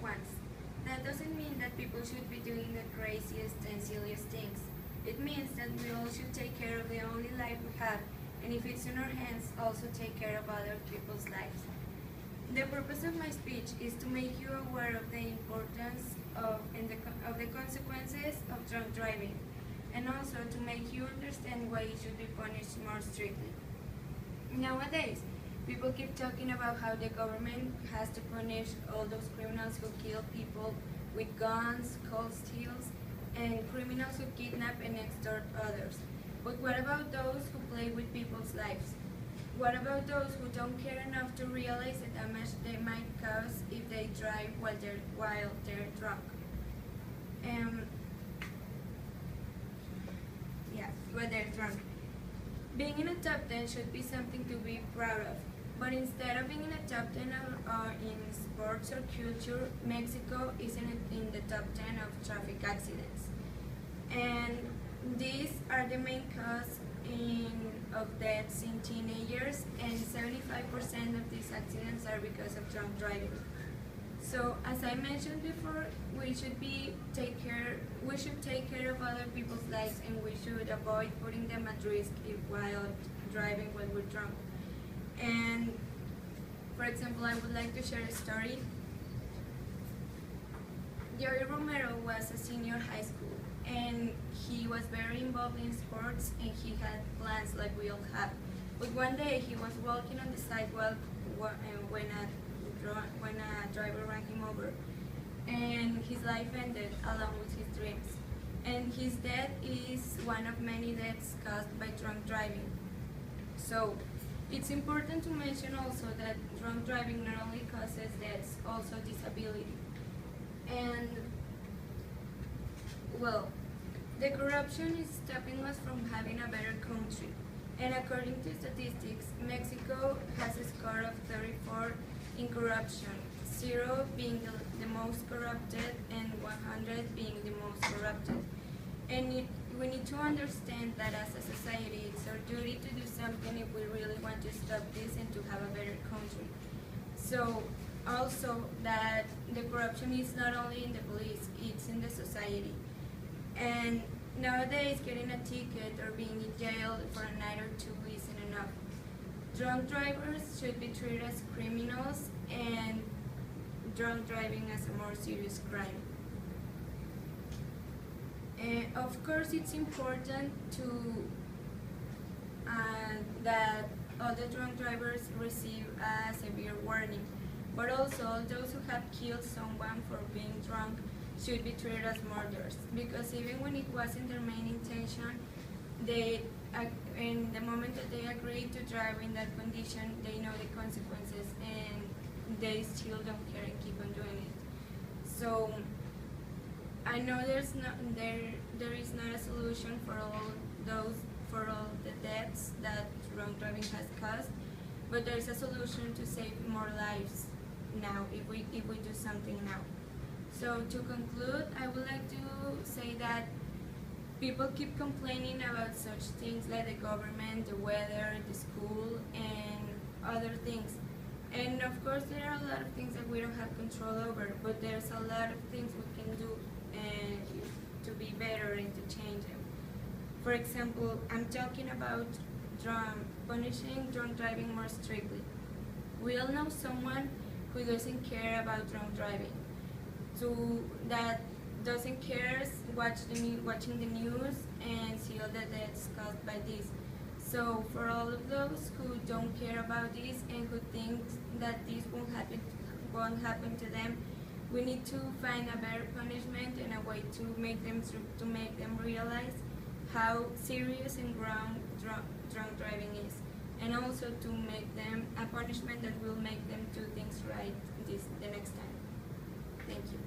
ones. That doesn't mean that people should be doing the craziest and silliest things. It means that we all should take care of the only life we have, and if it's in our hands, also take care of other people's lives. The purpose of my speech is to make you aware of the importance of the consequences of drunk driving, and also to make you understand why it should be punished more strictly. Nowadays, people keep talking about how the government has to punish all those criminals who kill people with guns, cold steels, and criminals who kidnap and extort others. But what about those who play with people's lives? What about those who don't care enough to realize the damage they might cause if they drive while they're drunk? While they're drunk. Being in a top 10 should be something to be proud of. But instead of being in a top 10 in sports or culture, Mexico isn't in the top 10 of traffic accidents. And these are the main cause of deaths in teenagers, and 75% of these accidents are because of drunk driving. So, as I mentioned before, we should take care of other people's lives, and we should avoid putting them at risk while driving when we're drunk. And for example, I would like to share a story. Jerry Romero was a senior high school, and he was very involved in sports, and he had plans like we all have. But one day he was walking on the sidewalk when a driver ran him over, and his life ended along with his dreams. And his death is one of many deaths caused by drunk driving. So, it's important to mention also that drunk driving not only causes deaths, also disability. And, well, the corruption is stopping us from having a better country. And according to statistics, Mexico has a score of 34 in corruption, 0 being the most corrupted and 100 being the most corrupted. And we need to understand that as a society, it's our duty to do something if we really want to stop this and to have a better country. So, also that the corruption is not only in the police, it's in the society. And nowadays, getting a ticket or being in jail for a night or two isn't enough. Drunk drivers should be treated as criminals, and drunk driving as a more serious crime. Of course, it's important that all the drunk drivers receive a severe warning, but also all those who have killed someone for being drunk should be treated as murderers, because even when it wasn't their main intention, in the moment that they agree to drive in that condition, they know the consequences, and they still don't care and keep on doing it. So I know there is not a solution for all the deaths that drunk driving has caused, but there is a solution to save more lives now if we do something now. So to conclude, I would like to say that people keep complaining about such things like the government, the weather, the school, and other things. And of course, there are a lot of things that we don't have control over, but there's a lot of things we can do to be better and to change them. For example, I'm talking about punishing drunk driving more strictly. We all know someone who doesn't care about drunk driving, that doesn't care watching the news and see all the deaths caused by this. So for all of those who don't care about this and who think that this won't happen to them, we need to find a better punishment and a way to make them realize how serious and wrong drunk driving is, and also to make them a punishment that will make them do things right the next time. Thank you.